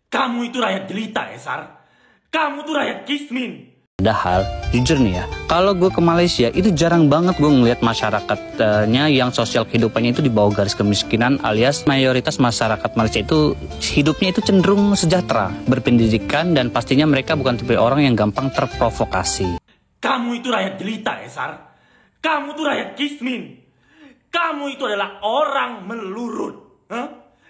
Kamu itu rakyat jelita, Esar. Kamu tuh rakyat kismin. Padahal, jujur nih ya, kalau gue ke Malaysia itu jarang banget gue ngeliat masyarakatnya yang sosial kehidupannya itu di bawah garis kemiskinan, alias mayoritas masyarakat Malaysia itu hidupnya itu cenderung sejahtera, berpendidikan, dan pastinya mereka bukan tipe orang yang gampang terprovokasi. Kamu itu rakyat jelita, Esar. Kamu tuh rakyat kismin. Kamu itu adalah orang melurut.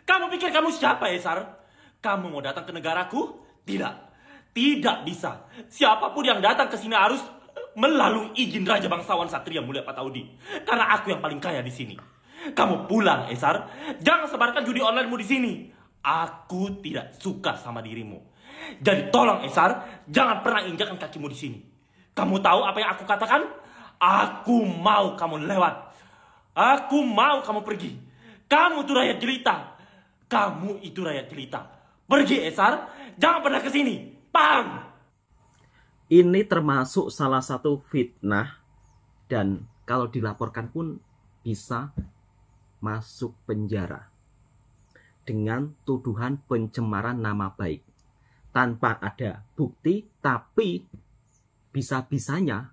Kamu pikir kamu siapa, Esar? Kamu mau datang ke negaraku? Tidak. Tidak bisa. Siapapun yang datang ke sini harus melalui izin Raja Bangsawan Satria Mulia Pataudi. Karena aku yang paling kaya di sini. Kamu pulang, Esar. Jangan sebarkan judi online-mu di sini. Aku tidak suka sama dirimu. Jadi tolong, Esar, jangan pernah injakkan kakimu di sini. Kamu tahu apa yang aku katakan? Aku mau kamu lewat. Aku mau kamu pergi. Kamu tuh rakyat jelita. Kamu itu rakyat jelita. Pergi, Esar. Jangan pernah ke sini. Paham? Ini termasuk salah satu fitnah dan kalau dilaporkan pun bisa masuk penjara dengan tuduhan pencemaran nama baik tanpa ada bukti, tapi bisa-bisanya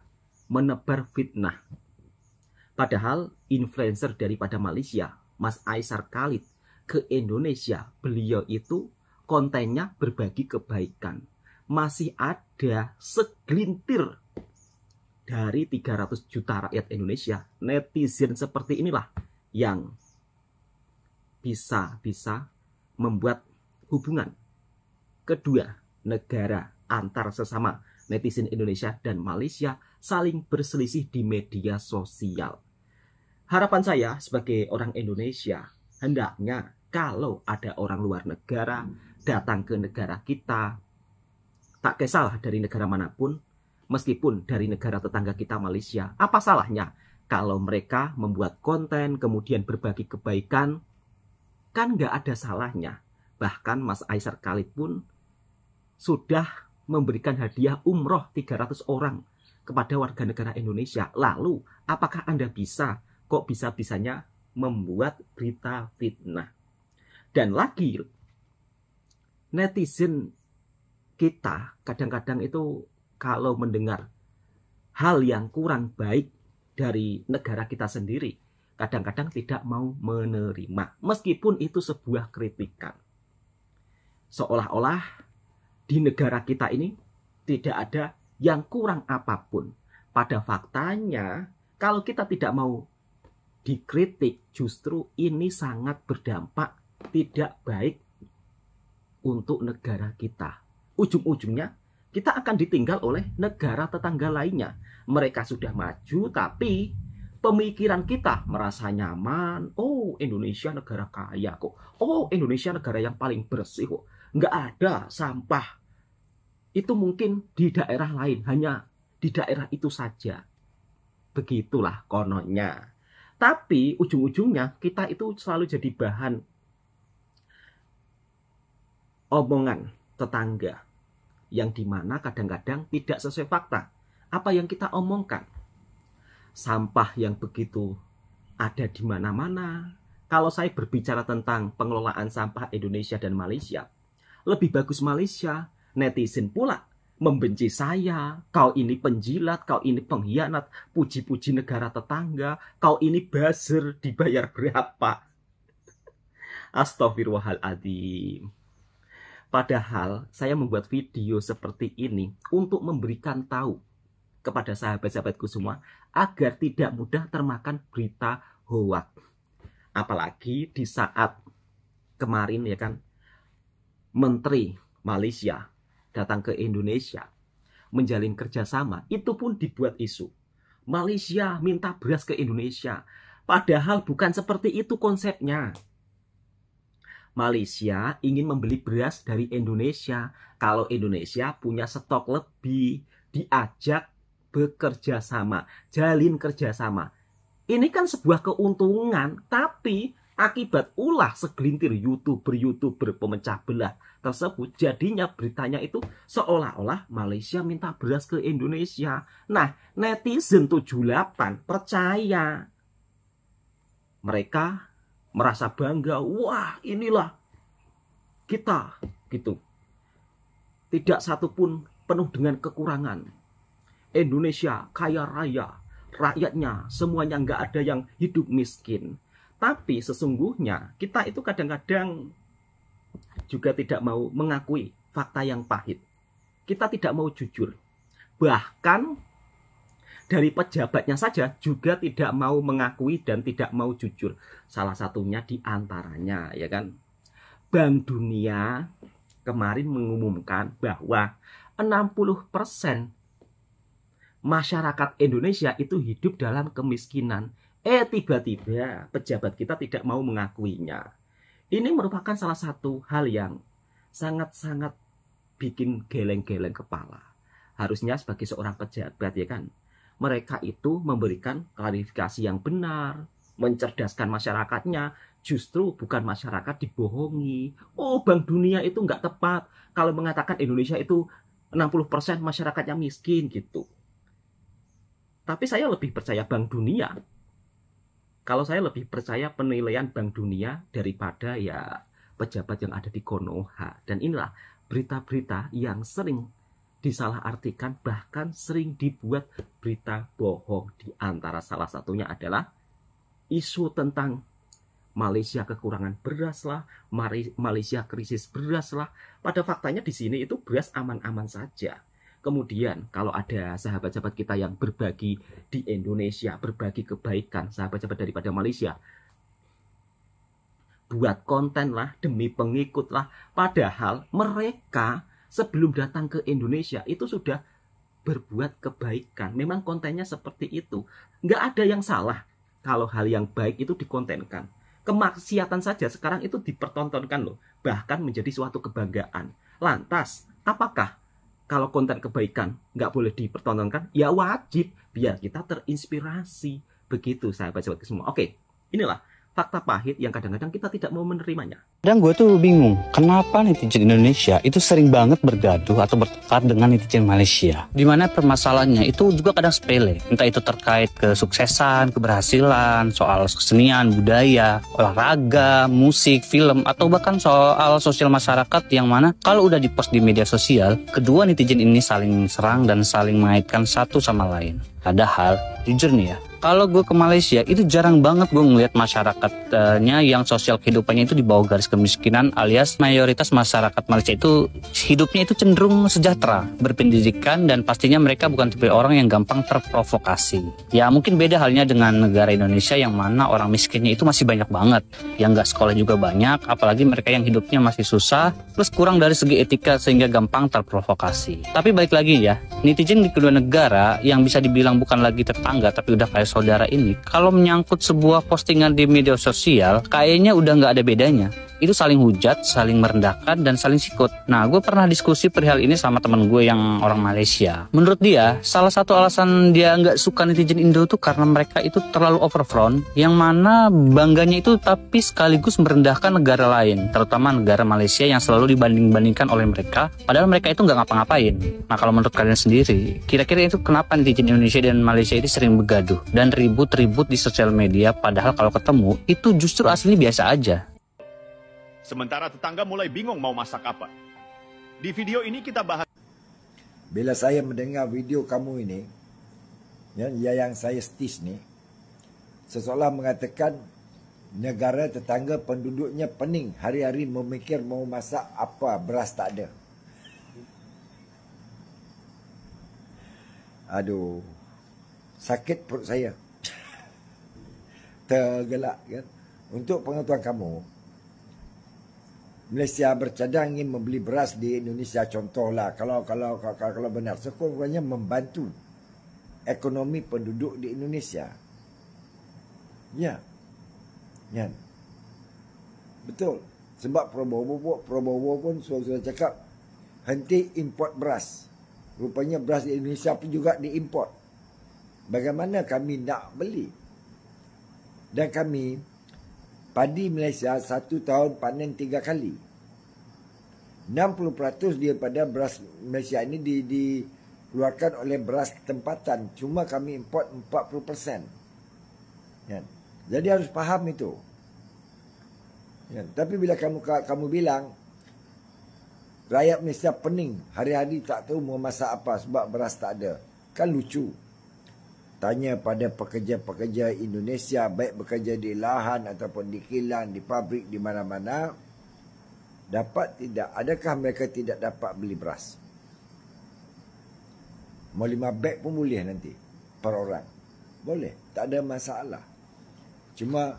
menebar fitnah. Padahal influencer daripada Malaysia, Mas Aisar Khalid, ke Indonesia, beliau itu kontennya berbagi kebaikan. Masih ada segelintir dari 300 juta rakyat Indonesia, netizen seperti inilah yang bisa membuat hubungan kedua negara antar sesama netizen Indonesia dan Malaysia saling berselisih di media sosial. Harapan saya sebagai orang Indonesia, hendaknya kalau ada orang luar negara datang ke negara kita, tak kisahlah dari negara manapun, meskipun dari negara tetangga kita Malaysia, apa salahnya kalau mereka membuat konten kemudian berbagi kebaikan? Kan nggak ada salahnya. Bahkan Mas Aisar Khalid pun sudah memberikan hadiah umroh 300 orang kepada warga negara Indonesia. Lalu apakah Anda kok bisa-bisanya membuat berita fitnah? Dan lagi, netizen kita kadang-kadang itu kalau mendengar hal yang kurang baik dari negara kita sendiri, kadang-kadang tidak mau menerima, meskipun itu sebuah kritikan. Seolah-olah di negara kita ini tidak ada yang kurang apapun. Pada faktanya, kalau kita tidak mau dikritik, justru ini sangat berdampak tidak baik untuk negara kita. Ujung-ujungnya kita akan ditinggal oleh negara tetangga lainnya. Mereka sudah maju, tapi pemikiran kita merasa nyaman. Oh, Indonesia negara kaya kok. Oh, Indonesia negara yang paling bersih kok. Nggak ada sampah. Itu mungkin di daerah lain, hanya di daerah itu saja. Begitulah kononnya. Tapi ujung-ujungnya kita itu selalu jadi bahan omongan tetangga, yang dimana kadang-kadang tidak sesuai fakta apa yang kita omongkan. Sampah yang begitu ada di mana-mana. Kalau saya berbicara tentang pengelolaan sampah Indonesia dan Malaysia, lebih bagus Malaysia. Netizen pula membenci saya. Kau ini penjilat, kau ini pengkhianat, puji-puji negara tetangga, kau ini buzzer, dibayar berapa? Astagfirullahaladzim. Padahal saya membuat video seperti ini untuk memberikan tahu kepada sahabat-sahabatku semua agar tidak mudah termakan berita hoak. Apalagi di saat kemarin ya kan, Menteri Malaysia datang ke Indonesia menjalin kerjasama, itu pun dibuat isu. Malaysia minta beras ke Indonesia. Padahal bukan seperti itu konsepnya. Malaysia ingin membeli beras dari Indonesia. Kalau Indonesia punya stok lebih, diajak bekerja sama, jalin kerjasama. Ini kan sebuah keuntungan, tapi akibat ulah segelintir YouTuber pemecah belah tersebut, jadinya beritanya itu seolah-olah Malaysia minta beras ke Indonesia. Nah, netizen 78 percaya. Mereka merasa bangga, wah inilah kita gitu. tidak satu pun penuh dengan kekurangan. Indonesia kaya raya, rakyatnya semuanya nggak ada yang hidup miskin. Tapi sesungguhnya kita itu kadang-kadang juga tidak mau mengakui fakta yang pahit. Kita tidak mau jujur. Bahkan dari pejabatnya saja juga tidak mau mengakui dan tidak mau jujur. Salah satunya di antaranya, ya kan, Bank Dunia kemarin mengumumkan bahwa 60% masyarakat Indonesia itu hidup dalam kemiskinan. Tiba-tiba pejabat kita tidak mau mengakuinya. Ini merupakan salah satu hal yang sangat-sangat bikin geleng-geleng kepala. Harusnya sebagai seorang pejabat, ya kan, mereka itu memberikan klarifikasi yang benar, mencerdaskan masyarakatnya. Justru bukan masyarakat dibohongi. Oh, Bank Dunia itu nggak tepat kalau mengatakan Indonesia itu 60% masyarakatnya miskin gitu. Tapi saya lebih percaya Bank Dunia. Kalau saya lebih percaya penilaian Bank Dunia daripada ya pejabat yang ada di Konoha. Dan inilah berita-berita yang sering disalahartikan, bahkan sering dibuat berita bohong. Di antara salah satunya adalah isu tentang Malaysia kekurangan beras lah, Malaysia krisis beras lah. Pada faktanya di sini itu beras aman-aman saja. Kemudian kalau ada sahabat-sahabat kita yang berbagi di Indonesia, berbagi kebaikan, sahabat-sahabat daripada Malaysia, buat konten lah, demi pengikut lah. Padahal mereka sebelum datang ke Indonesia itu sudah berbuat kebaikan. Memang kontennya seperti itu. Nggak ada yang salah kalau hal yang baik itu dikontenkan. Kemaksiatan saja sekarang itu dipertontonkan loh. Bahkan menjadi suatu kebanggaan. Lantas, apakah kalau konten kebaikan nggak boleh dipertontonkan? Ya wajib, biar kita terinspirasi. Begitu sahabat-sahabat semua. Oke, inilah fakta pahit yang kadang-kadang kita tidak mau menerimanya. Dan gue tuh bingung, kenapa netizen Indonesia itu sering banget bergaduh atau bertengkar dengan netizen Malaysia. Dimana permasalahannya itu juga kadang sepele. Entah itu terkait kesuksesan, keberhasilan, soal kesenian, budaya, olahraga, musik, film, atau bahkan soal sosial masyarakat yang mana kalau udah dipost di media sosial, kedua netizen ini saling serang dan saling mengaitkan satu sama lain. Padahal, jujur nih ya, kalau gue ke Malaysia itu jarang banget gue ngeliat masyarakatnya yang sosial kehidupannya itu di bawah garis kemiskinan, alias mayoritas masyarakat Malaysia itu hidupnya itu cenderung sejahtera, berpendidikan, dan pastinya mereka bukan tipe orang yang gampang terprovokasi. Ya mungkin beda halnya dengan negara Indonesia yang mana orang miskinnya itu masih banyak banget, yang gak sekolah juga banyak, apalagi mereka yang hidupnya masih susah, plus kurang dari segi etika sehingga gampang terprovokasi. Tapi balik lagi ya, netizen di kedua negara yang bisa dibilang bukan lagi tetangga tapi udah kayak saudara ini, kalau menyangkut sebuah postingan di media sosial, kayaknya udah nggak ada bedanya. Itu saling hujat, saling merendahkan, dan saling sikut. Nah, gue pernah diskusi perihal ini sama teman gue yang orang Malaysia. Menurut dia, salah satu alasan dia nggak suka netizen Indo tuh karena mereka itu terlalu overfront, yang mana bangganya itu tapi sekaligus merendahkan negara lain, terutama negara Malaysia yang selalu dibanding-bandingkan oleh mereka, padahal mereka itu nggak ngapa-ngapain. Nah, kalau menurut kalian sendiri, kira-kira itu kenapa netizen Indonesia dan Malaysia ini sering begaduh dan ribut-ribut di sosial media, padahal kalau ketemu, itu justru aslinya biasa aja. Sementara tetangga mulai bingung mau masak apa. Di video ini kita bahas. Bila saya mendengar video kamu ini, yang saya stis ni, seseolah mengatakan negara tetangga penduduknya pening, hari-hari memikir mau masak apa, beras tak ada. Aduh, sakit perut saya. Tergelak kan. Untuk pengetahuan kamu, Malaysia bercadang ingin membeli beras di Indonesia, contohlah, kalau benar, sekurang-kurangnya membantu ekonomi penduduk di Indonesia. Ya. Ya. Betul. Sebab Prabowo pun sudah cakap henti import beras. Rupanya beras di Indonesia pun juga diimport. Bagaimana kami nak beli? Dan kami, padi Malaysia 1 tahun panen 3 kali. 60% daripada beras Malaysia ini dikeluarkan oleh beras tempatan. Cuma kami import 40%. Ya. Jadi harus faham itu. Ya. Tapi bila kamu bilang rakyat Malaysia pening. Hari-hari tak tahu mau masak apa sebab beras tak ada. Kan lucu. Tanya pada pekerja-pekerja Indonesia, baik bekerja di lahan ataupun di kilang, di pabrik, di mana-mana, dapat tidak? Adakah mereka tidak dapat beli beras? Mau 5 beg pun boleh nanti per orang. Boleh, tak ada masalah. Cuma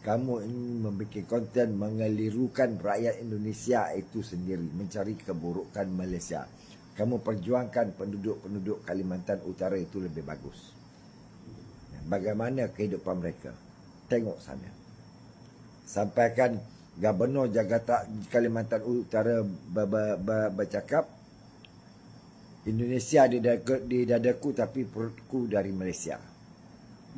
kamu ingin membuat konten mengelirukan rakyat Indonesia itu sendiri, mencari keburukan Malaysia. Kamu perjuangkan penduduk-penduduk Kalimantan Utara itu lebih bagus. Bagaimana kehidupan mereka? Tengok sana. Sampaikan Gubernur Jakarta Kalimantan Utara bercakap, Indonesia di dadaku tapi perutku dari Malaysia.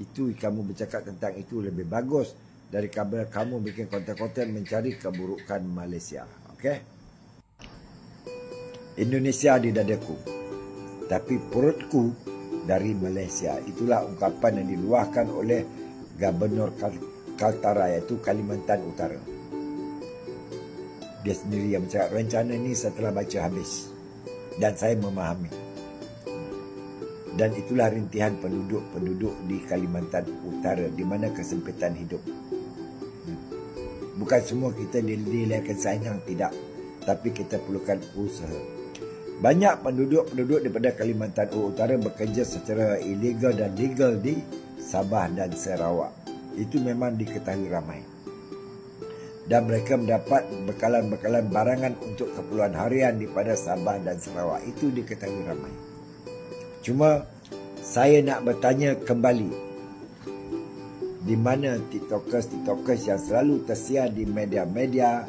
Itu kamu bercakap tentang itu lebih bagus daripada kamu bikin konten-konten mencari keburukan Malaysia. Okey? Indonesia di dadaku tapi perutku dari Malaysia. Itulah ungkapan yang diluahkan oleh Gubernur Kaltara, iaitu Kalimantan Utara. Dia sendiri yang bercakap. Rencana ini setelah baca habis dan saya memahami. Dan itulah rintihan penduduk-penduduk di Kalimantan Utara di mana kesempitan hidup. Bukan semua kita dilahirkan sayang, tidak. Tapi kita perlukan usaha. Banyak penduduk-penduduk daripada Kalimantan Utara bekerja secara ilegal dan legal di Sabah dan Sarawak. Itu memang diketahui ramai. Dan mereka mendapat bekalan-bekalan barangan untuk keperluan harian daripada Sabah dan Sarawak. Itu diketahui ramai. Cuma saya nak bertanya kembali, di mana tiktokers yang selalu tersiar di media-media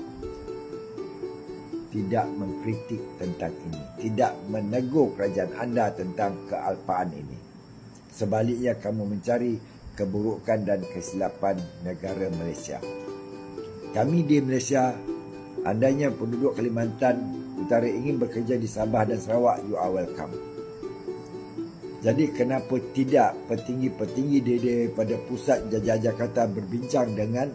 tidak mengkritik tentang ini, tidak menegur kerajaan anda tentang kealpaan ini. Sebaliknya kamu mencari keburukan dan kesilapan negara Malaysia. Kami di Malaysia, andainya penduduk Kalimantan Utara ingin bekerja di Sabah dan Sarawak, you are welcome. Jadi kenapa tidak petinggi-petinggi daripada pusat jajah Jakarta berbincang dengan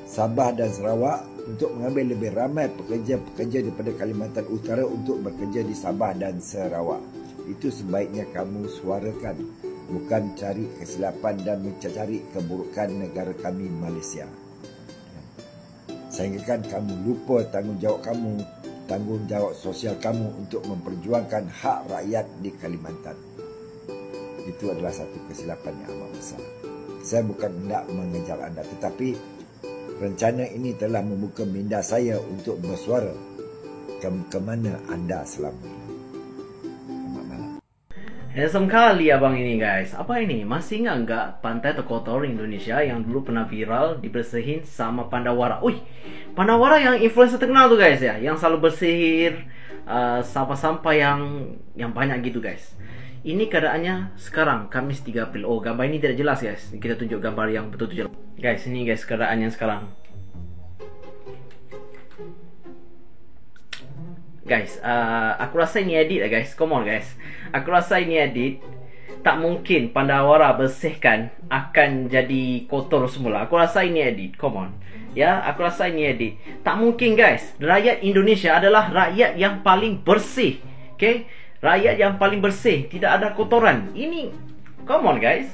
Sabah dan Sarawak untuk mengambil lebih ramai pekerja-pekerja daripada Kalimantan Utara untuk bekerja di Sabah dan Sarawak. Itu sebaiknya kamu suarakan, bukan cari kesilapan dan mencari keburukan negara kami Malaysia. Sehingga kamu lupa tanggungjawab sosial kamu untuk memperjuangkan hak rakyat di Kalimantan. Itu adalah satu kesilapan yang amat besar. Saya bukan hendak mengejar anda, tetapi rencana ini telah membuka minda saya untuk bersuara ke mana anda selama ini. Selamat malam. Handsome kali abang ini guys. Apa ini? Masih ingat nggak pantai terkotor Indonesia yang dulu pernah viral dibersihin sama Pandawara? Uy, Pandawara yang influencer terkenal tuh guys ya, yang selalu bersihin sampah-sampah yang banyak gitu guys. Ini keadaannya sekarang Kamis 3 April. Oh, gambar ini tidak jelas guys. Kita tunjuk gambar yang betul-betul jelas. Guys, ini guys keadaannya sekarang. Guys, aku rasa ini edit lah guys. Come on guys. Aku rasa ini edit. Tak mungkin Pandawara bersihkan akan jadi kotor semula. Aku rasa ini edit. Come on. Ya, aku rasa ini edit. Tak mungkin guys. Rakyat Indonesia adalah rakyat yang paling bersih. Okay? Rakyat yang paling bersih, tidak ada kotoran. Ini, come on guys,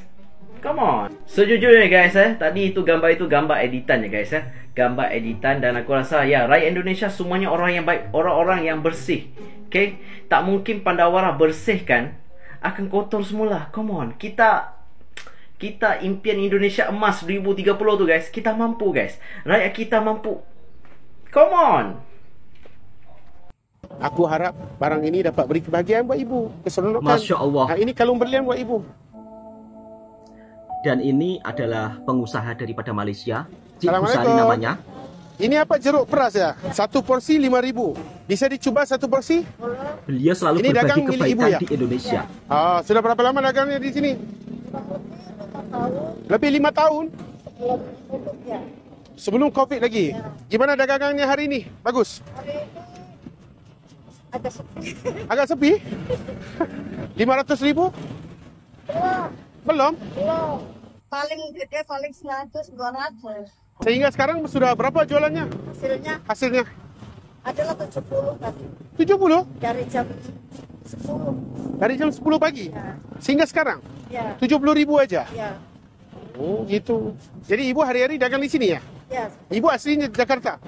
come on. Sejujurnya guys tadi itu gambar editan ya guys gambar editan, dan aku rasa ya rakyat Indonesia semuanya orang yang baik, orang-orang yang bersih. Okay, tak mungkin Pandawara bersihkan akan kotor semula. Come on, kita impian Indonesia emas 2030 tu guys, kita mampu guys, rakyat kita mampu. Come on. Aku harap barang ini dapat beri kebahagiaan buat ibu, keseronokan. Masya Allah. Ini kalung berlian buat ibu. Dan ini adalah pengusaha daripada Malaysia, Cik Kusari namanya. Ini apa, jeruk peras ya? Satu porsi 5,000. Bisa dicuba satu porsi? Beliau selalu ini berbagi kebaikan ibu, ya? di Indonesia. Sudah berapa lama dagangnya di sini? Lebih 5 tahun. Sebelum COVID lagi. Gimana dagangannya hari ini? Bagus? Agak sepi? 500,000? Belum? Paling gede paling 100, 200. Sehingga sekarang sudah berapa jualannya? Hasilnya adalah 70 tadi 70? dari jam 10. Dari jam 10 pagi? Ya, Sehingga sekarang? ya, 70.000 aja? ya, Oh gitu. Jadi ibu hari-hari dagang di sini ya? ya. Ibu aslinya Jakarta?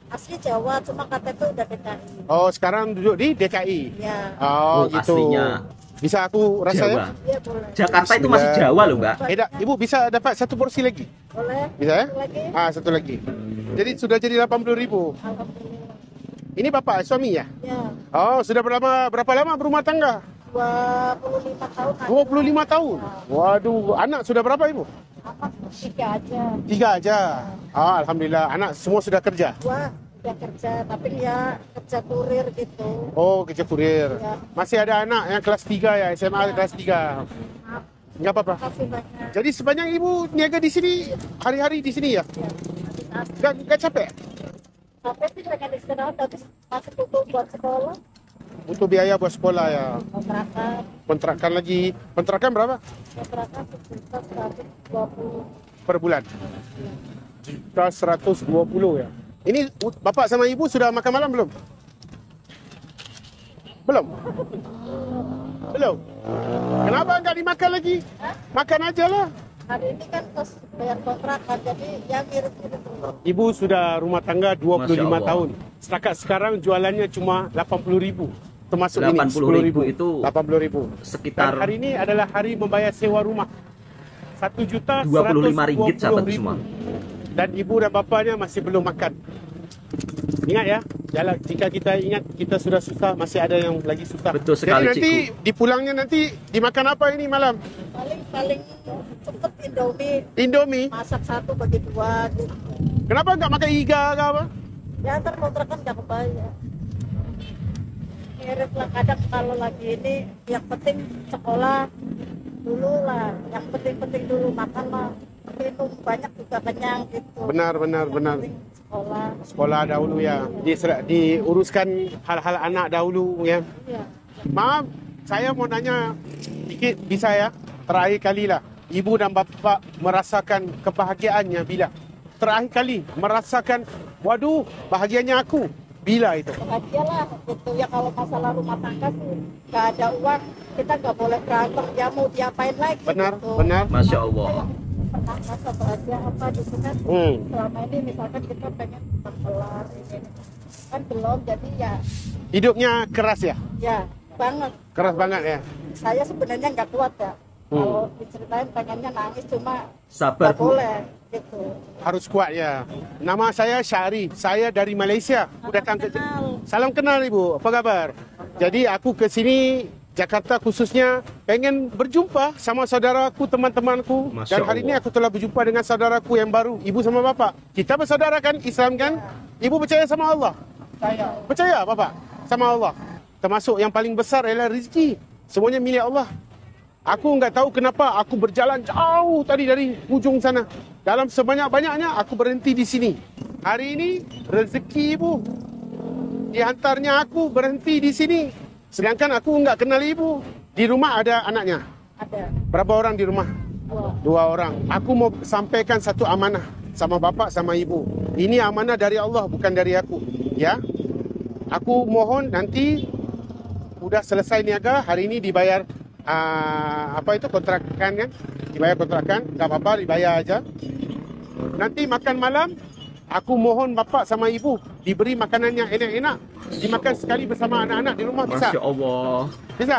Asli Jawa, cuma KTP udah DKI. Oh sekarang duduk di DKI? Ya, Oh, Oh, gitu. aslinya Bisa aku rasa Jawa. ya? iya boleh. Jakarta itu masih Jawa loh, Mbak. Ibu bisa dapat satu porsi lagi? Boleh. Bisa ya? Satu lagi. Satu lagi. Jadi sudah jadi 80.000. Alhamdulillah. Ini bapak suami ya? Ya, Oh, sudah berapa lama berumah tangga? 25 tahun. 25 tahun. Waduh, anak sudah berapa ibu? Anak 3 aja. 3 aja. Alhamdulillah, anak semua sudah kerja. 2 udah kerja, tapi ya kerja kurir gitu. Oh, kerja kurir. Ya. Masih ada anak yang kelas 3 ya, SMA kelas 3. Maaf, Enggak apa-apa. kasih banyak. Jadi sepanjang ibu niaga di sini, hari-hari di sini ya? Ya, habis Enggak capek? sampai sih pengen istirahat, tapi masih butuh buat sekolah, Untuk biaya buat sekolah ya. kontrakan, Kontrakan lagi. Kontrakan berapa? kontrakan sejuta 120. Per bulan? Juta 120 ya. Ini bapak sama ibu sudah makan malam belum? Belum? Belum? Kenapa enggak dimakan lagi? Makan aja lah. Hari ini kan terus bayar kontrakan, jadi ya ngirit-ngirit dulu. Ibu sudah rumah tangga 25 Masya Allah. tahun. Setakat sekarang jualannya cuma 80.000. Termasuk ini 80.000 10.000. itu 80.000. sekitar Dan hari ini adalah hari membayar sewa rumah. 1.125.000 ringgit sahabat semua. Dan ibu dan bapaknya masih belum makan. Ingat ya, jika kita ingat kita sudah susah, masih ada yang lagi susah. Betul sekali, Jadi nanti di pulangnya nanti dimakan apa ini malam? Paling cepet Indomie, Indomie. masak 1 bagi 2 gitu. Kenapa nggak makan iga atau apa? Ya ntar kontrakan nggak kebayar. Ngirit lah, kadang kalau lagi ini yang penting sekolah dulu lah, yang penting dulu makan lah, minum banyak juga kenyang gitu. Benar. Yang penting sekolah. Sekolah dahulu ya. Diuruskan hal-hal anak dahulu ya. Iya. Maaf, saya mau nanya dikit bisa ya? Terakhir kali lah, ibu dan bapa merasakan kebahagiaannya bila? Terakhir kali merasakan, waduh, bahagianya aku. Bila itu? Bahagialah gitu ya, kalau masalah rumah tangga sih nggak ada uang, kita nggak boleh berantem, ya mau diapain lagi Benar, gitu. benar. Masya Allah. Pernah merasa bahagia apa gitu kan. Selama ini misalkan kita pengen berkelar ini kan belum, jadi ya Hidupnya keras ya? banget. Keras banget ya? Saya sebenarnya nggak kuat ya. Kalau diceritain pengennya nangis, cuma Sabar, nggak Bu. boleh gitu. Harus kuat ya. Nama saya Syahri, saya dari Malaysia. Aku datang ke Kenal. Salam kenal ibu, apa kabar? Jadi aku ke sini Jakarta khususnya pengen berjumpa sama saudaraku, teman-temanku. Masya Dan hari ini Allah. aku telah berjumpa dengan saudaraku yang baru, ibu sama bapak. Kita bersaudara kan, Islam kan? Ibu percaya sama Allah? Saya Percaya bapak? Sama Allah. Termasuk yang paling besar adalah rezeki. Semuanya milik Allah. Aku nggak tahu kenapa aku berjalan jauh tadi dari ujung sana. Dalam sebanyak-banyaknya aku berhenti di sini. Hari ini rezeki ibu. Diantarnya aku berhenti di sini. Sedangkan aku nggak kenal ibu. Di rumah ada anaknya. ada Berapa orang di rumah? 2 orang. Aku mau sampaikan satu amanah sama bapak sama ibu. Ini amanah dari Allah, bukan dari aku. Ya. Aku mohon nanti udah selesai niaga, hari ini dibayar kontrakan kan? Dibayar kontrakan, nggak apa-apa, dibayar aja. Nanti makan malam, aku mohon bapak sama ibu diberi makanan yang enak-enak, dimakan sekali bersama anak-anak di rumah, bisa? Masya Allah. Bisa?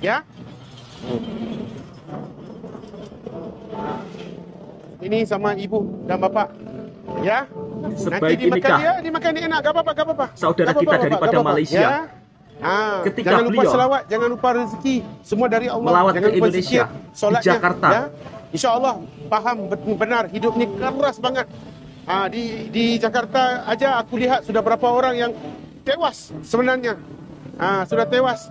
Ya? Ini sama ibu dan bapak. Ya? Nanti Sebaik dimakan inikah dia, dimakan enak, gak apa-apa. saudara Gak kita apa-apa, daripada gak apa-apa. Malaysia. Ya? Ketika Jangan lupa beliau selawat, jangan lupa rezeki. Semua dari Allah. melawat Jangan ke lupa Indonesia, zikir, solatnya, di Jakarta. Ya? Insya Allah paham benar hidup ni keras banget. Di Jakarta aja aku lihat sudah berapa orang yang tewas sebenarnya. Sudah tewas.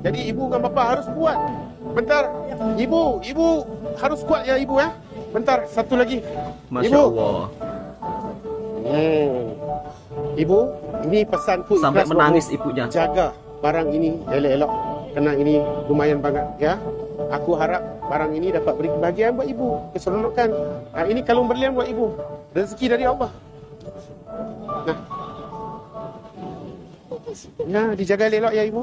Jadi ibu dan bapa harus kuat. Bentar, ibu harus kuat ya ibu ya. Bentar, satu lagi. Masya Ibu. Allah. Ibu, ini pesanku Sampai ikhlas menangis buat ibunya. jaga barang ini elok-elok. Karena ini lumayan banget ya. Aku harap barang ini dapat beri kebahagiaan buat ibu, keseronokan. Ini kalung berlian buat ibu. Rezeki dari Allah. Nah. Ya, dijaga elok ya ibu.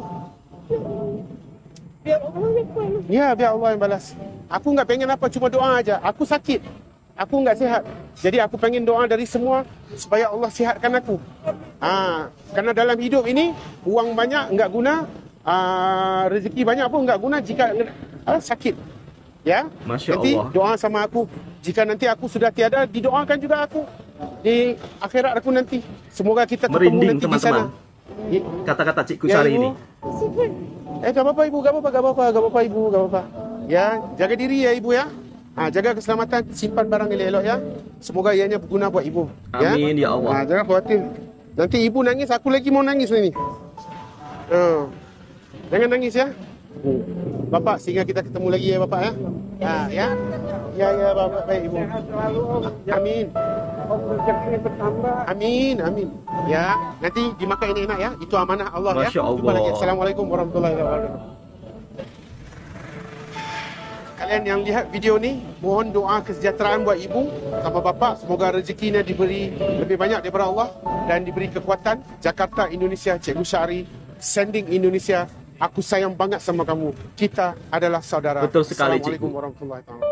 Biar Allah yang balas. Ya, biar Allah yang balas. Aku nggak pengen apa, cuma doa aja. Aku sakit, aku nggak sehat. Jadi aku pengen doa dari semua supaya Allah sihatkan aku. Karena dalam hidup ini uang banyak nggak guna, rezeki banyak pun nggak guna jika sakit. Ya, Masya nanti Allah. doa sama aku. Jika nanti aku sudah tiada, didoakan juga aku di akhirat aku nanti. Semoga kita ketemu Merinding nanti di sana. teman-teman. Kata-kata Cikgu Ya, Sari Ibu. ini. Gak apa-apa ibu, gak apa-apa ibu, gak apa-apa. Ya, jaga diri ya ibu ya. Jaga keselamatan, simpan barang elok-elok ya. Semoga ianya berguna buat ibu. Amin ya Allah. Jangan khawatir. Nanti ibu nangis, aku lagi mau nangis ini. Jangan nangis ya. Bapak, sehingga kita ketemu lagi ya bapak ya. Ya. Ya bapak, baik ibu. Amin. Amin. Ya, nanti dimakan enak-enak ya. Itu amanah Allah ya. Masya Allah. Jumpa lagi. Assalamualaikum warahmatullahi wabarakatuh. Kalian yang lihat video ni, mohon doa kesejahteraan buat ibu sama bapak. Semoga rezekinya diberi lebih banyak daripada Allah dan diberi kekuatan. Jakarta, Indonesia, Cikgu Syari, sending Indonesia. Aku sayang banget sama kamu. Kita adalah saudara. Betul sekali, Assalamualaikum Cikgu. warahmatullahi wabarakatuh.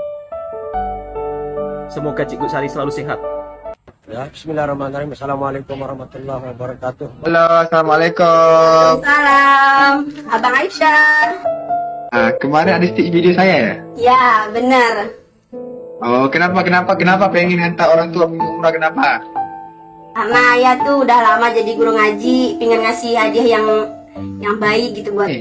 Semoga Cikgu Sari selalu sehat. Ya, bismillahirrahmanirrahim. Assalamualaikum warahmatullahi wabarakatuh. Halo, assalamualaikum. Salam, Abang Aisyah. Kemarin ada stick video saya ya? Ya, benar. Oh, kenapa pengen hantar orang tua pergi umrah, kenapa? Karena ayah tuh udah lama jadi guru ngaji, pengen ngasih hadiah yang baik gitu buat.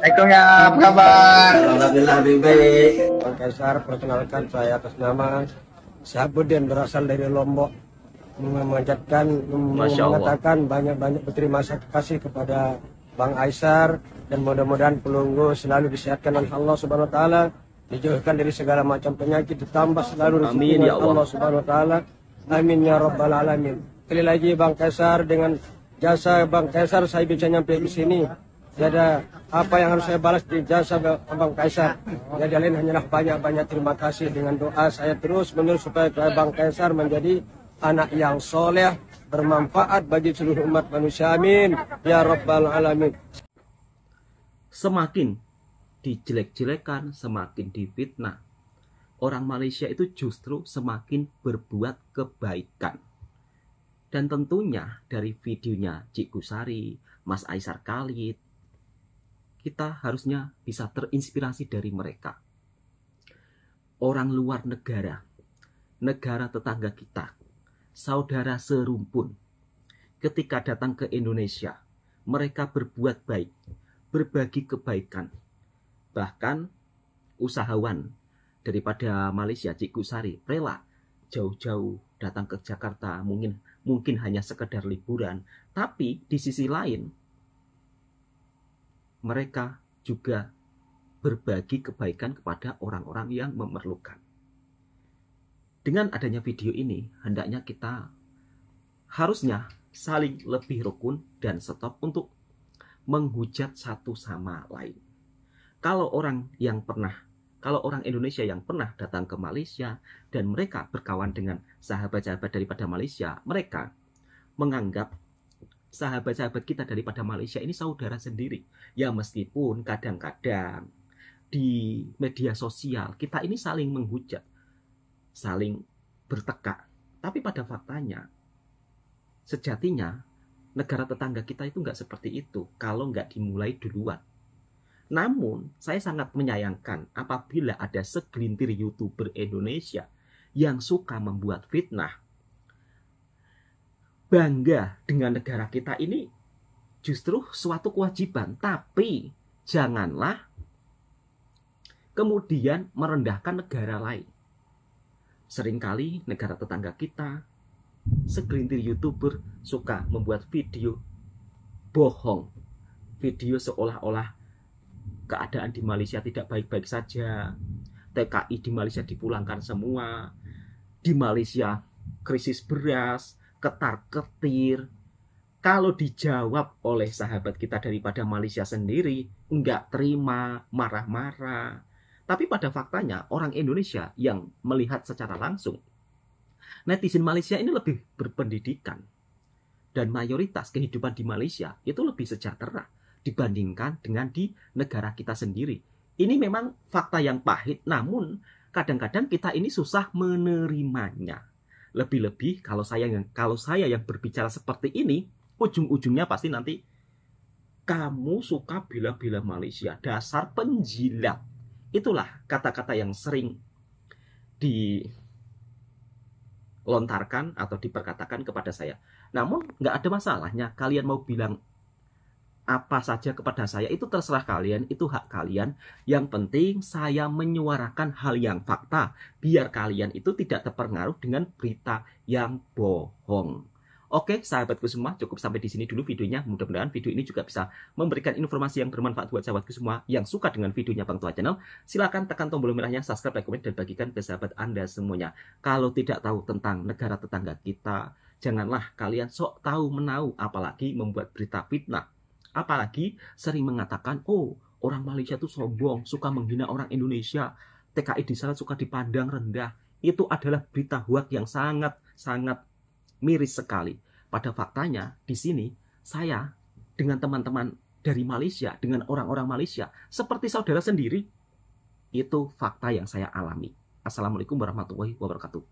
Assalamualaikum ya, apa kabar? Alhamdulillah lebih baik. Bang Kaisar, perkenalkan saya atas nama Syahabuddin, berasal dari Lombok. Mengatakan banyak-banyak berterima kasih kepada Bang Aisar, dan mudah-mudahan pelunggu selalu disehatkan oleh Allah Subhanahu wa taala, dijauhkan dari segala macam penyakit, ditambah selalu Amin, rezeki ya Allah. Allah Subhanahu wa taala. Amin ya rabbal alamin. Sekali lagi Bang Kaisar, dengan jasa Bang Kaisar saya bisa nyampe di sini. Tiada apa yang harus saya balas di jasa Bang Kaisar. Jadi lain hanyalah banyak-banyak terima kasih. Dengan doa saya terus menerus supaya Bang Kaisar menjadi anak yang soleh, bermanfaat bagi seluruh umat manusia. Amin ya rabbal alamin. Semakin dijelek-jelekan, semakin difitnah. Orang Malaysia itu justru semakin berbuat kebaikan. Dan tentunya dari videonya Cikgu Sari, Mas Aisar Khalid, kita harusnya bisa terinspirasi dari mereka. Orang luar negara, negara tetangga kita, saudara serumpun, ketika datang ke Indonesia, mereka berbuat baik, berbagi kebaikan. Bahkan usahawan daripada Malaysia, Cikgu Sari, rela jauh-jauh datang ke Jakarta, mungkin hanya sekedar liburan. Tapi di sisi lain, mereka juga berbagi kebaikan kepada orang-orang yang memerlukan. Dengan adanya video ini, hendaknya kita harusnya saling lebih rukun dan stop untuk menghujat satu sama lain. Kalau orang Indonesia yang pernah datang ke Malaysia dan mereka berkawan dengan sahabat-sahabat daripada Malaysia, mereka menganggap sahabat-sahabat kita daripada Malaysia ini saudara sendiri. Ya meskipun kadang-kadang di media sosial kita ini saling menghujat, saling bertekak. Tapi pada faktanya, sejatinya negara tetangga kita itu nggak seperti itu kalau nggak dimulai duluan. Namun, saya sangat menyayangkan apabila ada segelintir YouTuber Indonesia yang suka membuat fitnah. Bangga dengan negara kita ini justru suatu kewajiban, tapi janganlah kemudian merendahkan negara lain. Seringkali negara tetangga kita, segelintir YouTuber suka membuat video bohong, video seolah-olah keadaan di Malaysia tidak baik-baik saja, TKI di Malaysia dipulangkan semua, di Malaysia krisis beras, ketar-ketir. Kalau dijawab oleh sahabat kita daripada Malaysia sendiri, enggak terima, marah-marah. Tapi pada faktanya orang Indonesia yang melihat secara langsung, netizen Malaysia ini lebih berpendidikan. dan mayoritas kehidupan di Malaysia itu lebih sejahtera dibandingkan dengan di negara kita sendiri. Ini memang fakta yang pahit, namun kadang-kadang kita ini susah menerimanya. Lebih-lebih kalau saya yang berbicara seperti ini, ujung-ujungnya pasti nanti kamu suka bela-bela Malaysia, dasar penjilat. Itulah kata-kata yang sering dilontarkan atau diperkatakan kepada saya. Namun nggak ada masalahnya, kalian mau bilang apa saja kepada saya, itu terserah kalian, itu hak kalian. Yang penting saya menyuarakan hal yang fakta, biar kalian itu tidak terpengaruh dengan berita yang bohong. Oke, sahabatku semua, cukup sampai di sini dulu videonya. Mudah-mudahan video ini juga bisa memberikan informasi yang bermanfaat buat sahabatku semua yang suka dengan videonya Bang Tua Channel. Silahkan tekan tombol merahnya, subscribe, like, komen, dan bagikan ke sahabat Anda semuanya. Kalau tidak tahu tentang negara tetangga kita, janganlah kalian sok tahu menau, apalagi membuat berita fitnah. Apalagi sering mengatakan, oh orang Malaysia itu sombong, suka menghina orang Indonesia, TKI di sana suka dipandang rendah. Itu adalah berita hoax yang sangat miris sekali. Pada faktanya di sini saya dengan teman-teman dari Malaysia, dengan orang-orang Malaysia seperti saudara sendiri. Itu fakta yang saya alami. Assalamualaikum warahmatullahi wabarakatuh.